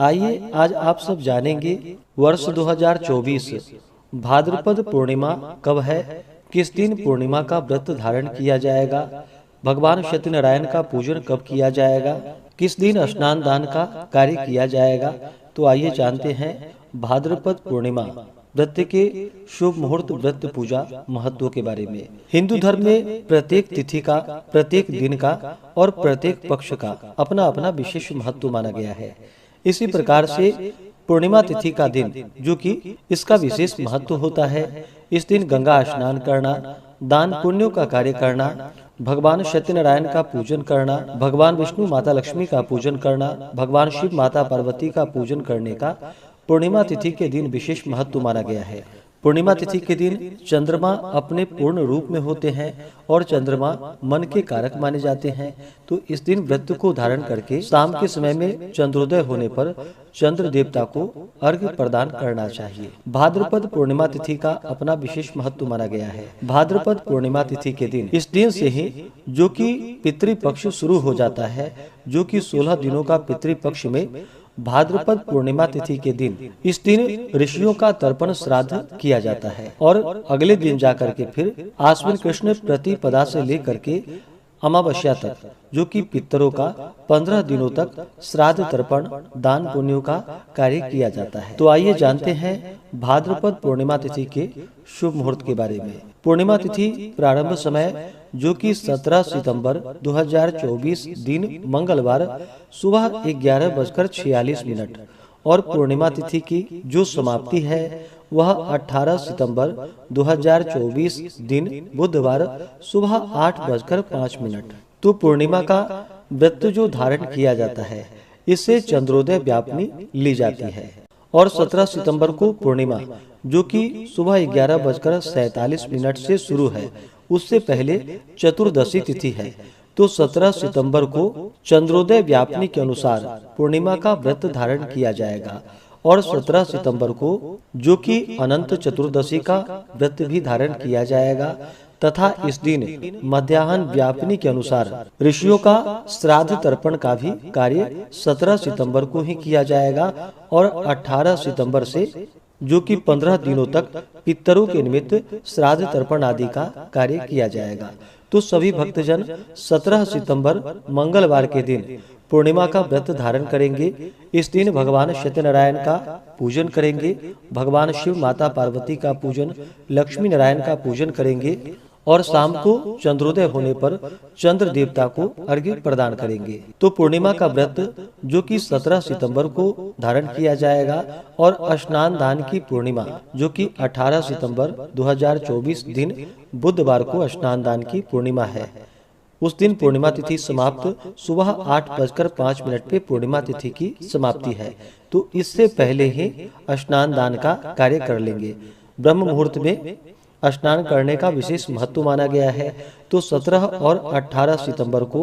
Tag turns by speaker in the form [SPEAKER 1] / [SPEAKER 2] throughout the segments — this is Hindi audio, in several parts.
[SPEAKER 1] आइए आज आप सब जानेंगे वर्ष 2024 भाद्रपद पूर्णिमा कब है, किस दिन पूर्णिमा का व्रत धारण किया जाएगा, भगवान सत्यनारायण का पूजन कब किया जाएगा, किस दिन स्नान दान का कार्य किया जाएगा। तो आइए जानते हैं भाद्रपद पूर्णिमा व्रत के शुभ मुहूर्त, व्रत पूजा महत्व के बारे में। हिंदू धर्म में प्रत्येक तिथि का, प्रत्येक दिन का और प्रत्येक पक्ष का अपना अपना विशेष महत्व माना गया है। इसी प्रकार से पूर्णिमा तिथि का दिन, जो कि इसका विशेष महत्व होता है, इस दिन गंगा स्नान करना, दान पुण्यों का कार्य करना, भगवान सत्यनारायण का पूजन करना, भगवान विष्णु माता लक्ष्मी का पूजन करना, भगवान शिव माता पार्वती का पूजन करने का पूर्णिमा तिथि के दिन विशेष महत्व माना गया है। पूर्णिमा तिथि के दिन चंद्रमा अपने पूर्ण रूप में होते हैं और चंद्रमा मन के कारक माने जाते हैं। तो इस दिन व्रत को धारण करके शाम के समय में चंद्रोदय होने पर चंद्र देवता को अर्घ्य प्रदान करना चाहिए। भाद्रपद पूर्णिमा तिथि का अपना विशेष महत्व माना गया है। भाद्रपद पूर्णिमा तिथि के दिन, इस दिन से ही जो कि पितृपक्ष शुरू हो जाता है, जो कि 16 दिनों का पितृपक्ष में भाद्रपद पूर्णिमा तिथि के दिन, इस दिन ऋषियों का तर्पण श्राद्ध किया जाता है और अगले दिन जाकर के फिर आश्विन कृष्ण प्रतिपदा से लेकर के अमावस्या तक, जो कि पितरों का 15 दिनों तक श्राद्ध तर्पण दान पुण्यों का कार्य किया जाता है। तो आइए जानते हैं भाद्रपद पूर्णिमा तिथि के शुभ मुहूर्त के बारे में। पूर्णिमा तिथि प्रारंभ समय जो कि 17 सितंबर 2024 दिन मंगलवार सुबह 11:46 और पूर्णिमा तिथि की जो समाप्ति है वह 18 सितंबर 2024 दिन बुधवार सुबह 8:05। तो पूर्णिमा का व्रत जो धारण किया जाता है, इससे चंद्रोदय व्यापनी ली जाती है और 17 सितंबर को पूर्णिमा जो कि सुबह 11:47 से शुरू है, उससे पहले चतुर्दशी तिथि है। तो 17 सितंबर को चंद्रोदय व्यापनी के अनुसार पूर्णिमा का व्रत धारण किया जाएगा और 17 सितंबर को जो कि अनंत चतुर्दशी का व्रत भी धारण किया जाएगा तथा इस दिन मध्याह्न व्यापनी के अनुसार ऋषियों का श्राद्ध तर्पण का भी कार्य 17 सितंबर को ही किया जाएगा और 18 सितंबर से जो कि 15 दिनों तक पितरों के निमित्त श्राद्ध तर्पण आदि का कार्य किया जाएगा। तो सभी भक्तजन 17 सितंबर मंगलवार के दिन पूर्णिमा का व्रत धारण करेंगे। इस दिन भगवान सत्यनारायण का पूजन करेंगे, भगवान शिव माता पार्वती का पूजन, लक्ष्मी नारायण का पूजन करेंगे और शाम को चंद्रोदय होने पर चंद्र देवता को अर्घ्य प्रदान करेंगे। तो पूर्णिमा का व्रत जो कि 17 सितंबर को धारण किया जाएगा और स्नान दान की पूर्णिमा जो कि 18 सितंबर 2024 दिन बुधवार को स्नान दान की पूर्णिमा है। उस दिन पूर्णिमा तिथि समाप्त सुबह 8:05 पे पूर्णिमा तिथि की समाप्ति है। तो इससे पहले ही स्नान दान का कार्य कर लेंगे। ब्रह्म मुहूर्त में स्नान करने का विशेष महत्व माना गया है। तो 17 और 18 सितंबर को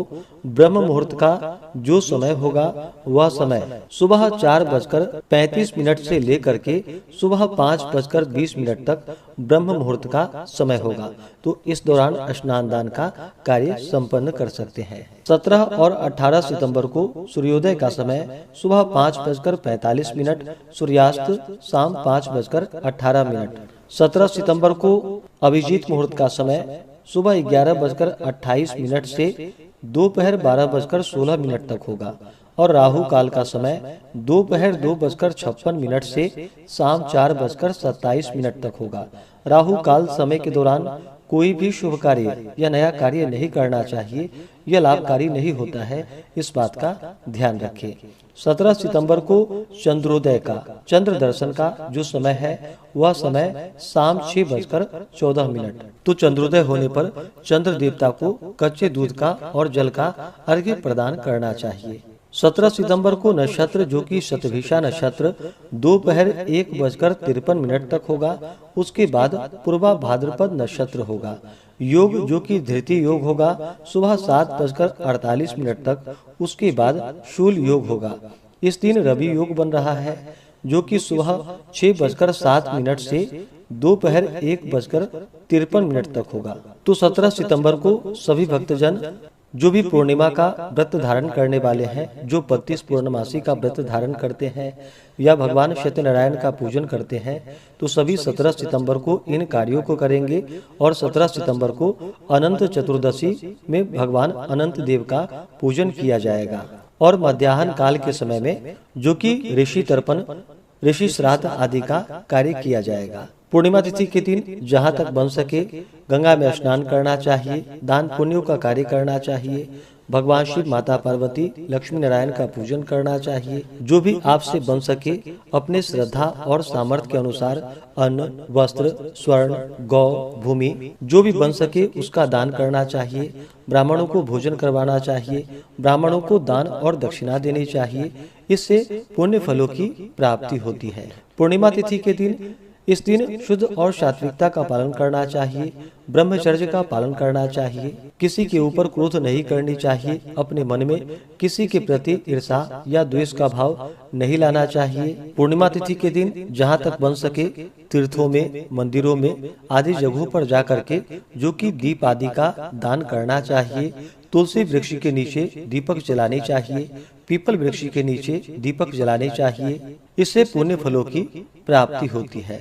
[SPEAKER 1] ब्रह्म मुहूर्त का जो समय होगा वह समय सुबह 4:35 से लेकर के सुबह 5:20 तक ब्रह्म मुहूर्त का समय होगा। तो इस दौरान स्नान दान का कार्य संपन्न कर सकते हैं। 17 और 18 सितंबर को सूर्योदय का समय सुबह 5:45, सूर्यास्त शाम 5:18। 17 सितंबर को अभिजीत मुहूर्त का समय सुबह 11:28 से दोपहर 12:16 तक होगा और राहु काल का समय दोपहर 2:56 से शाम 4:27 तक होगा। राहु काल समय के दौरान कोई भी शुभ कार्य या नया कार्य नहीं करना चाहिए, यह लाभकारी नहीं होता है, इस बात का ध्यान रखें। 17 सितंबर को चंद्रोदय का, चंद्र दर्शन का जो समय है वह समय शाम 6:14। तो चंद्रोदय होने पर चंद्र देवता को कच्चे दूध का और जल का अर्घ्य प्रदान करना चाहिए। 17 सितंबर को नक्षत्र जो कि शतभिषा नक्षत्र दोपहर 1:53 तक होगा। उसके बाद पूर्वा भाद्रपद नक्षत्र होगा। योग जो कि धृति योग होगा सुबह 7:48 तक। उसके बाद शूल योग होगा। इस दिन रवि योग बन रहा है जो कि सुबह 6:07 से दोपहर 1:53 तक होगा। तो 17 सितंबर को सभी भक्तजन जो भी पूर्णिमा का व्रत धारण करने वाले हैं, जो 32 पूर्णमासी का व्रत धारण करते हैं या भगवान सत्यनारायण का पूजन करते हैं, तो सभी 17 सितंबर को इन कार्यों को करेंगे और 17 सितंबर को अनंत चतुर्दशी में भगवान अनंत देव का पूजन किया जाएगा। और मध्याह्न काल के समय में जो कि ऋषि तर्पण, ऋषि श्राद्ध आदि का कार्य किया जाएगा। पूर्णिमा तिथि के दिन जहाँ तक बन सके गंगा में स्नान करना चाहिए, दान पुण्यों का कार्य करना चाहिए, भगवान शिव, माता पार्वती, लक्ष्मी नारायण का पूजन करना चाहिए। जो भी आपसे बन सके अपने श्रद्धा और सामर्थ्य के अनुसार अन्न, वस्त्र, स्वर्ण, गौ, भूमि जो भी बन सके उसका दान करना चाहिए। ब्राह्मणों को भोजन करवाना चाहिए, ब्राह्मणों को दान और दक्षिणा देनी चाहिए। इससे पुण्य फलों की प्राप्ति होती है। पूर्णिमा तिथि के दिन इस दिन शुद्ध और सात्विकता का पालन करना चाहिए, ब्रह्मचर्य का पालन करना चाहिए, किसी के ऊपर क्रोध नहीं करनी चाहिए, अपने मन में किसी के प्रति ईर्ष्या या द्वेष का भाव नहीं लाना चाहिए। पूर्णिमा तिथि के दिन जहाँ तक बन सके तीर्थों में, मंदिरों में आदि जगहों पर जाकर के जो कि दीप आदि का दान करना चाहिए। तुलसी वृक्ष के नीचे दीपक जलाने चाहिए, पीपल वृक्ष के नीचे दीपक जलाने चाहिए। इससे पुण्य फलों की प्राप्ति होती है।